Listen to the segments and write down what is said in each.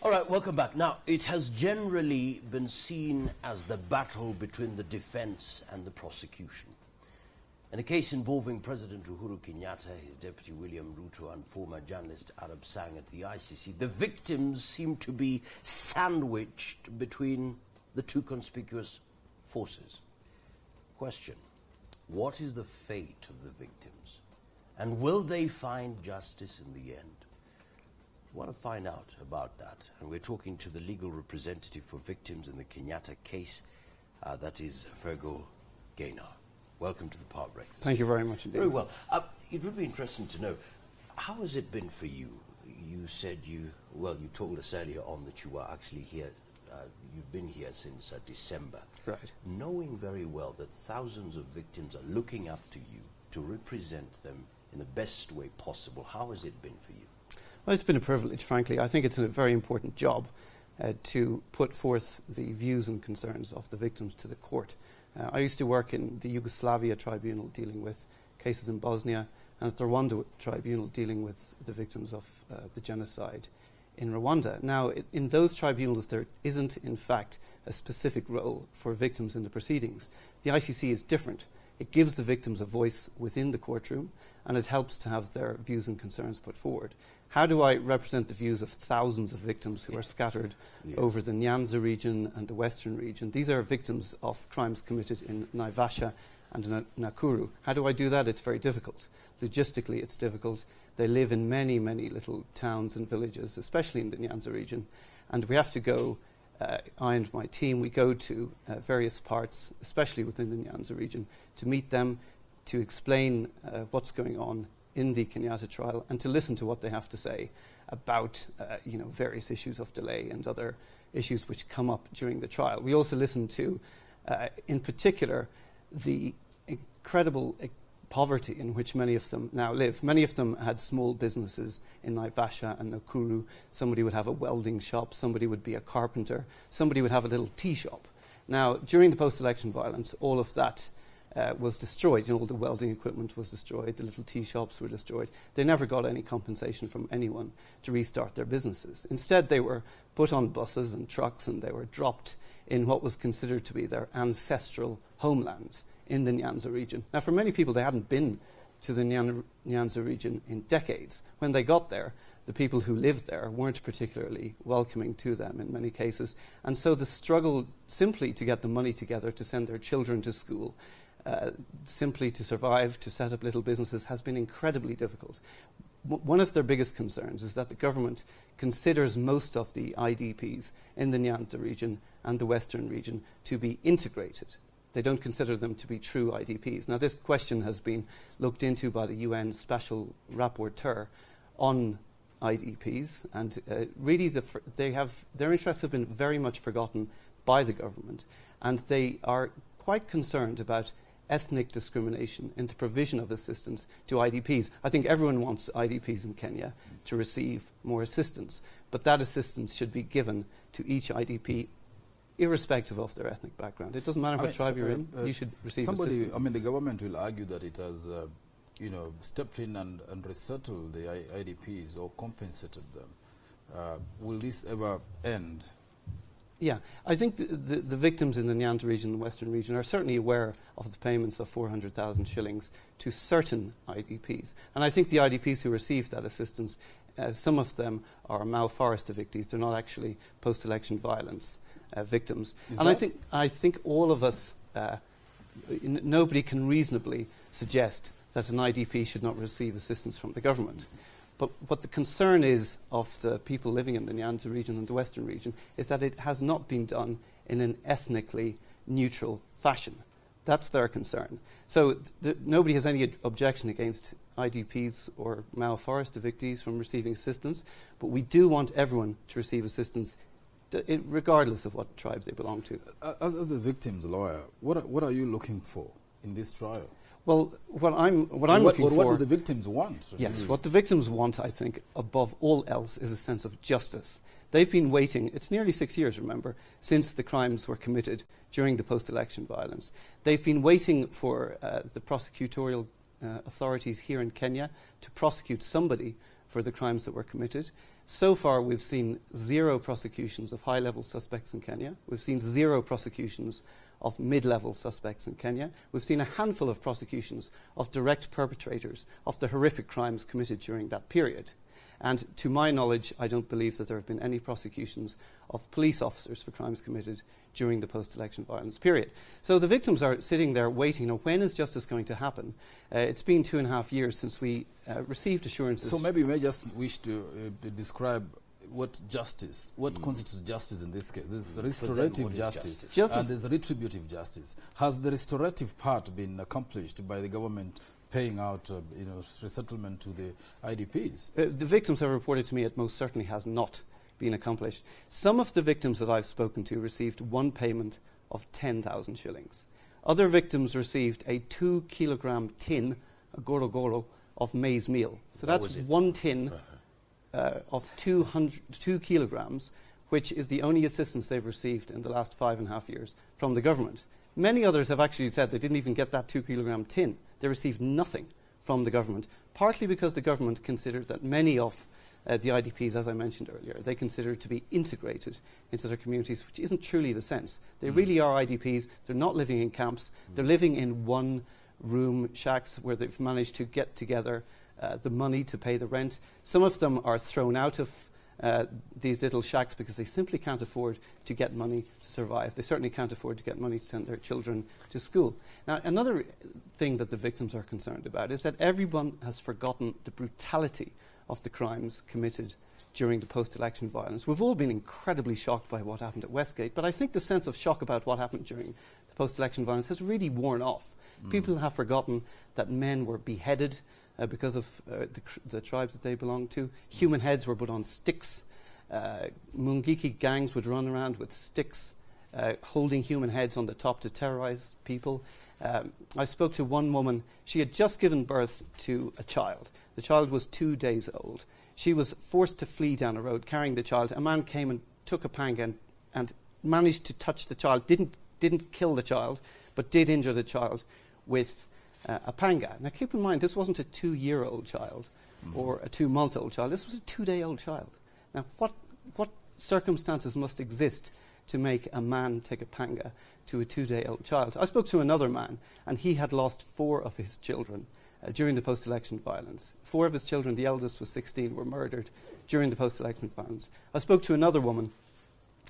All right, welcome back. Now, it has generally been seen as the battle between the defense and the prosecution. In a case involving President Uhuru Kenyatta, his deputy William Ruto, and former journalist Arab Sang at the ICC, the victims seem to be sandwiched between the two conspicuous forces. Question: what is the fate of the victims? And will they find justice in the end? We want to find out about that. And we're talking to the legal representative for victims in the Kenyatta case. That is Fergal Gaynor. Welcome to the Park Breakfast. Thank you very much indeed. Very well. It would be interesting to know, how has it been for you? You said you told us earlier on that you were actually here, you've been here since December. Right. Knowing very well that thousands of victims are looking up to you to represent them in the best way possible, how has it been for you? Well, it's been a privilege, frankly. I think it's a very important job to put forth the views and concerns of the victims to the court. I used to work in the Yugoslavia tribunal dealing with cases in Bosnia, and at the Rwanda tribunal dealing with the victims of the genocide in Rwanda. Now, in those tribunals, there isn't, in fact, a specific role for victims in the proceedings. The ICC is different. It gives the victims a voice within the courtroom, and it helps to have their views and concerns put forward. How do I represent the views of thousands of victims who are scattered over the Nyanza region and the Western region? These are victims of crimes committed in Naivasha and Nakuru. How do I do that? It's very difficult. Logistically, it's difficult. They live in many, many little towns and villages, especially in the Nyanza region. And we have to go, I and my team, we go to various parts, especially within the Nyanza region, to meet them, to explain what's going on in the Kenyatta trial, and to listen to what they have to say about various issues of delay and other issues which come up during the trial. We also listen to, in particular, the incredible poverty in which many of them now live. Many of them had small businesses in Naivasha and Nakuru. Somebody would have a welding shop, somebody would be a carpenter, somebody would have a little tea shop. Now, during the post-election violence, all of that was destroyed. All the welding equipment was destroyed, the little tea shops were destroyed. They never got any compensation from anyone to restart their businesses. Instead, they were put on buses and trucks, and they were dropped in what was considered to be their ancestral homelands in the Nyanza region. Now, for many people, they hadn't been to the Nyanza region in decades. When they got there, the people who lived there weren't particularly welcoming to them in many cases. And so the struggle simply to get the money together to send their children to school, simply to survive, to set up little businesses, has been incredibly difficult. One of their biggest concerns is that the government considers most of the IDPs in the Nyanza region and the Western region to be integrated. They don't consider them to be true IDPs. Now, this question has been looked into by the UN Special Rapporteur on IDPs, and really their interests have been very much forgotten by the government, and they are quite concerned about ethnic discrimination in the provision of assistance to IDPs. I think everyone wants IDPs in Kenya to receive more assistance, but that assistance should be given to each IDP irrespective of their ethnic background. It doesn't matter what tribe you're in, you should receive assistance. The government will argue that it has stepped in and resettled the IDPs or compensated them. Will this ever end? Yeah, I think the victims in the Nyanza region and the Western region are certainly aware of the payments of 400,000 shillings to certain IDPs. And I think the IDPs who received that assistance, some of them are Mau Forest evictees. They're not actually post-election violence victims. And I think all of us, nobody can reasonably suggest that an IDP should not receive assistance from the government. But what the concern is of the people living in the Nyanza region and the Western region is that it has not been done in an ethnically neutral fashion. That's their concern. So nobody has any objection against IDPs or Mau Forest evictees from receiving assistance, but we do want everyone to receive assistance regardless of what tribes they belong to. As a victim's lawyer, what are you looking for in this trial? Well, what I'm looking for... What do the victims want? Yes, what the victims want, I think, above all else, is a sense of justice. They've been waiting, it's nearly 6 years, remember, since the crimes were committed during the post-election violence. They've been waiting for the prosecutorial authorities here in Kenya to prosecute somebody for the crimes that were committed. So far, we've seen 0 prosecutions of high-level suspects in Kenya. We've seen 0 prosecutions of mid-level suspects in Kenya. We've seen a handful of prosecutions of direct perpetrators of the horrific crimes committed during that period. And to my knowledge, I don't believe that there have been any prosecutions of police officers for crimes committed during the post-election violence period. So the victims are sitting there waiting. Now, when is justice going to happen? It's been 2.5 years since we received assurances. So maybe you may just wish to describe what constitutes justice in this case. There's restorative justice and there's retributive justice. Has the restorative part been accomplished by the government paying out resettlement to the IDPs? The victims have reported to me it most certainly has not been accomplished. Some of the victims that I've spoken to received one payment of 10,000 shillings. Other victims received a 2-kilogram tin, a goro goro, of maize meal. So that's one tin of 2 kilograms, which is the only assistance they've received in the last 5.5 years from the government. Many others have actually said they didn't even get that 2-kilogram tin. They received nothing from the government, partly because the government considered that many of the IDPs, as I mentioned earlier, they consider to be integrated into their communities, which isn't truly the sense. They really are IDPs. They're not living in camps. They're living in one-room shacks where they've managed to get together the money to pay the rent. Some of them are thrown out of these little shacks because they simply can't afford to get money to survive. They certainly can't afford to get money to send their children to school. Now, another thing that the victims are concerned about is that everyone has forgotten the brutality of the crimes committed during the post-election violence. We've all been incredibly shocked by what happened at Westgate, but I think the sense of shock about what happened during the post-election violence has really worn off. People have forgotten that men were beheaded because of the tribes that they belonged to. Human heads were put on sticks. Mungiki gangs would run around with sticks, holding human heads on the top to terrorize people. I spoke to one woman. She had just given birth to a child. The child was 2 days old. She was forced to flee down a road carrying the child. A man came and took a panga and managed to touch the child. Didn't kill the child, but did injure the child with a panga. Now keep in mind, this wasn't a 2-year-old child or a 2-month-old child. This was a 2-day-old child. Now what circumstances must exist to make a man take a panga to a 2-day-old child? I spoke to another man, and he had lost 4 of his children during the post-election violence. 4 of his children, the eldest was 16, were murdered during the post-election violence. I spoke to another woman.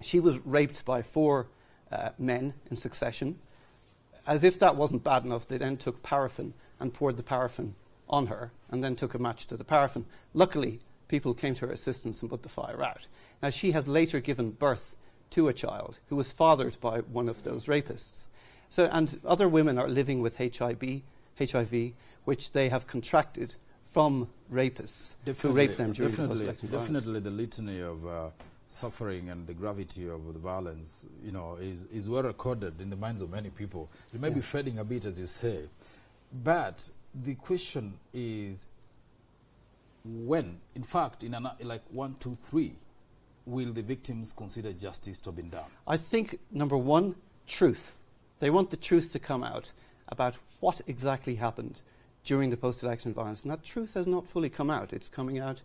She was raped by 4 men in succession. As if that wasn't bad enough, they then took paraffin and poured the paraffin on her and then took a match to the paraffin. Luckily, people came to her assistance and put the fire out. Now, she has later given birth to a child who was fathered by one of those rapists. And other women are living with HIV, which they have contracted from rapists who raped them during the post-election violence. Definitely the litany of suffering and the gravity of the violence, is well recorded in the minds of many people. It may be fading a bit, as you say, but the question is when, in fact, in like 1, 2, 3, will the victims consider justice to have been done? I think, number one, truth. They want the truth to come out about what exactly happened during the post-election violence. And that truth has not fully come out. It's coming out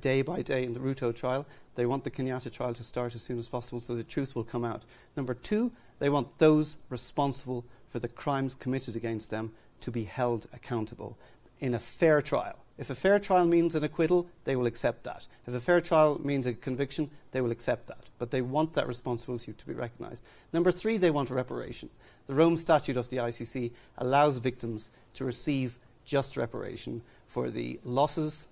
day by day in the Ruto trial. They want the Kenyatta trial to start as soon as possible so the truth will come out. Number 2, they want those responsible for the crimes committed against them to be held accountable in a fair trial. If a fair trial means an acquittal, they will accept that. If a fair trial means a conviction, they will accept that. But they want that responsibility to be recognised. Number 3, they want reparation. The Rome Statute of the ICC allows victims to receive just reparation for the losses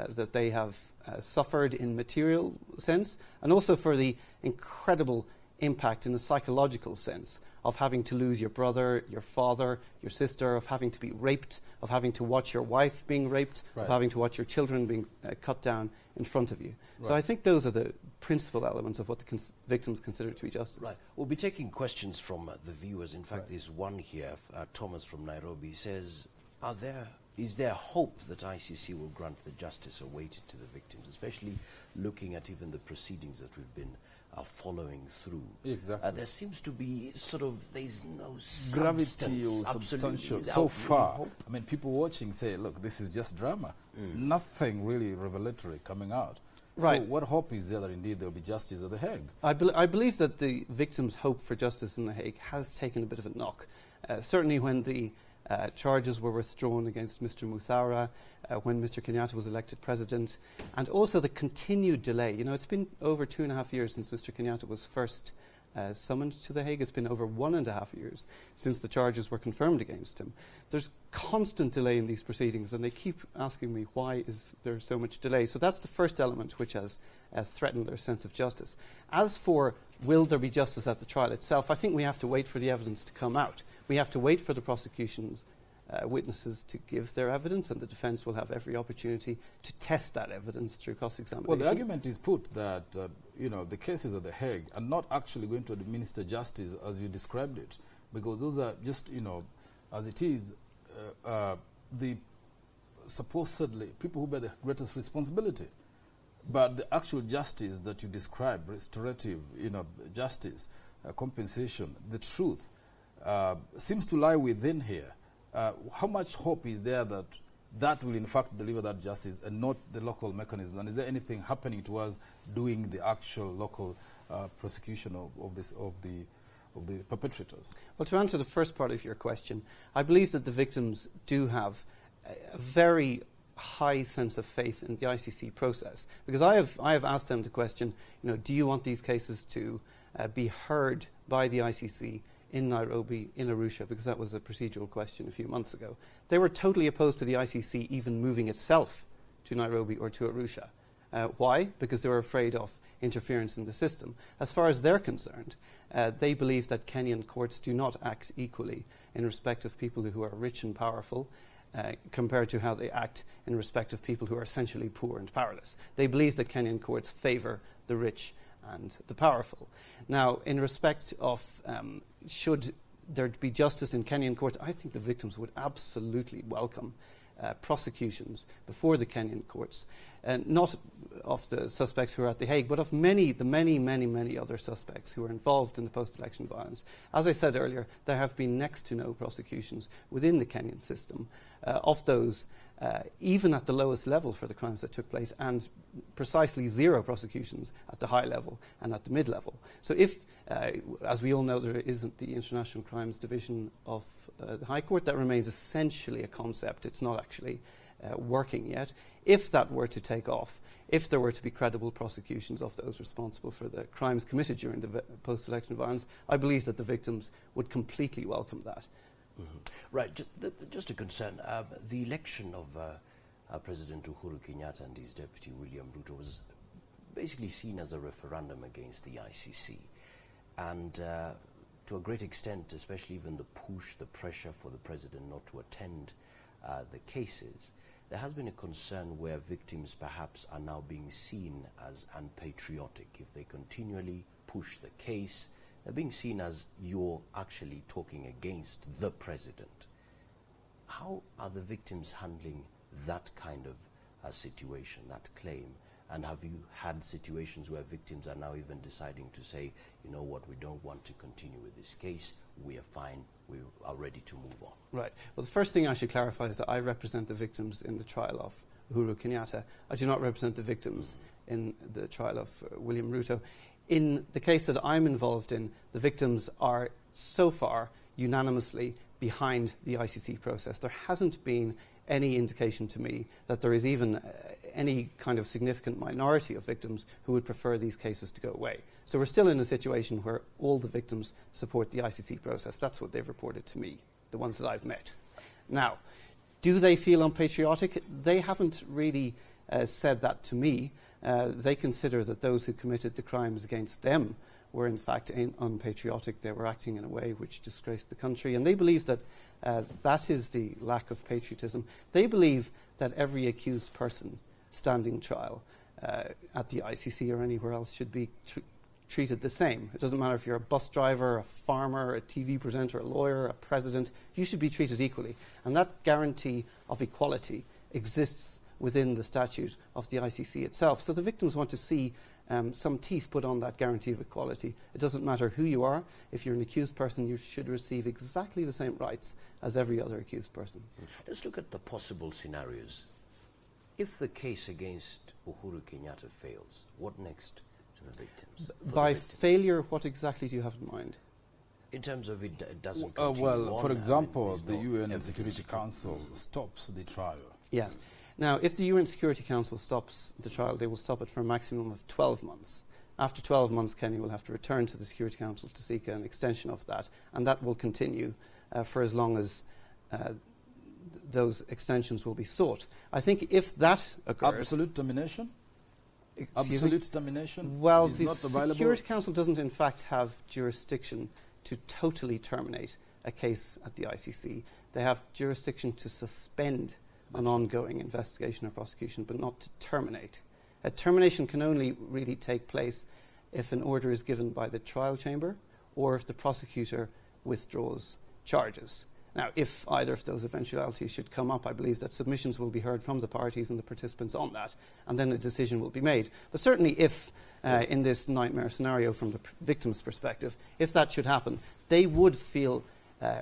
that they have suffered in material sense, and also for the incredible impact in a psychological sense of having to lose your brother, your father, your sister, of having to be raped, of having to watch your wife being raped, of having to watch your children being cut down in front of you. So I think those are the principal elements of what the victims consider to be justice. Right. We'll be taking questions from the viewers. In fact, there's one here, Thomas from Nairobi, says, is there hope that ICC will grant the justice awaited to the victims, especially looking at even the proceedings that we've been following through? Exactly. There seems to be there's no gravity or substantial so far. I mean, people watching say, look, this is just drama. Nothing really revelatory coming out. Right. So what hope is there that indeed there will be justice at The Hague? I believe that the victims' hope for justice in The Hague has taken a bit of a knock. Certainly when the charges were withdrawn against Mr. Muthaura, when Mr. Kenyatta was elected president, and also the continued delay. You know, it's been over 2.5 years since Mr. Kenyatta was first summoned to The Hague. It's been over 1.5 years since the charges were confirmed against him. There's constant delay in these proceedings, and they keep asking me, why is there so much delay? So that's the first element which has threatened their sense of justice. As for will there be justice at the trial itself, I think we have to wait for the evidence to come out. We have to wait for the prosecution's witnesses to give their evidence, and the defence will have every opportunity to test that evidence through cross-examination. Well, the argument is put that the cases at The Hague are not actually going to administer justice as you described it, because those are just, as it is, the supposedly people who bear the greatest responsibility. But the actual justice that you describe, restorative, justice, compensation, the truth, seems to lie within here. How much hope is there that that will in fact deliver that justice and not the local mechanism? And is there anything happening towards doing the actual local prosecution of the perpetrators? Well, to answer the first part of your question, I believe that the victims do have a very high sense of faith in the ICC process, because I have asked them the question, do you want these cases to be heard by the ICC in Nairobi, in Arusha, because that was a procedural question a few months ago. They were totally opposed to the ICC even moving itself to Nairobi or to Arusha. Why? Because they were afraid of interference in the system. As far as they're concerned, they believe that Kenyan courts do not act equally in respect of people who are rich and powerful compared to how they act in respect of people who are essentially poor and powerless. They believe that Kenyan courts favour the rich and the powerful. Now, in respect of should there be justice in Kenyan courts, I think the victims would absolutely welcome prosecutions before the Kenyan courts, not of the suspects who are at The Hague, but of the many other suspects who are involved in the post-election violence. As I said earlier, there have been next to no prosecutions within the Kenyan system of those, even at the lowest level for the crimes that took place, and precisely zero prosecutions at the high level and at the mid-level. So if, as we all know, there isn't the International Crimes Division of the High Court, that remains essentially a concept. It's not actually working yet. If that were to take off, if there were to be credible prosecutions of those responsible for the crimes committed during the post-election violence, I believe that the victims would completely welcome that. Mm-hmm. Right. Just a concern. The election of President Uhuru Kenyatta and his deputy William Ruto was basically seen as a referendum against the ICC. And to a great extent, especially even the push, the pressure for the president not to attend the cases, there has been a concern where victims perhaps are now being seen as unpatriotic. If they continually push the case, they're being seen as you're actually talking against the president. How are the victims handling that kind of situation, that claim? And have you had situations where victims are now even deciding to say, you know what, we don't want to continue with this case, we are fine, we are ready to move on? Right. Well, the first thing I should clarify is that I represent the victims in the trial of Uhuru Kenyatta. I do not represent the victims in the trial of William Ruto. In the case that I'm involved in, the victims are so far unanimously behind the ICC process. There hasn't been any indication to me that there is even any kind of significant minority of victims who would prefer these cases to go away. So we're still in a situation where all the victims support the ICC process. That's what they've reported to me, the ones that I've met. Now, do they feel unpatriotic? They haven't really said that to me. They consider that those who committed the crimes against them were in fact unpatriotic. They were acting in a way which disgraced the country, and they believe that that is the lack of patriotism. They believe that every accused person standing trial at the ICC or anywhere else should be treated the same. It doesn't matter if you're a bus driver, a farmer, a TV presenter, a lawyer, a president, you should be treated equally. And that guarantee of equality exists within the statute of the ICC itself. So the victims want to see some teeth put on that guarantee of equality. It doesn't matter who you are. If you're an accused person, you should receive exactly the same rights as every other accused person. Let's look at the possible scenarios. If the case against Uhuru Kenyatta fails, what next to the victims? By failure, what exactly do you have in mind? In terms of it doesn't continue well, on, for example, there's the no UN evidence Security to Council prove. stops the trial. Yes. Now, if the UN Security Council stops the trial, they will stop it for a maximum of 12 months. After 12 months, Kenya will have to return to the Security Council to seek an extension of that, and that will continue for as long as those extensions will be sought. I think if that occurs... Absolute termination? Excuse me? Absolute termination? Well, is the not available? Security Council doesn't in fact have jurisdiction to totally terminate a case at the ICC. They have jurisdiction to suspend an ongoing investigation or prosecution, but not to terminate. A termination can only really take place if an order is given by the trial chamber or if the prosecutor withdraws charges. Now, if either of those eventualities should come up, I believe that submissions will be heard from the parties and the participants on that, and then a decision will be made. But certainly if, in this nightmare scenario from the victim's perspective, if that should happen, they would feel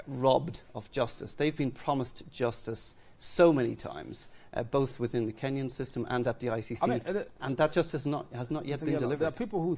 robbed of justice. They've been promised justice so many times, both within the Kenyan system and at the ICC, I mean, and that just has not yet been delivered. There are people who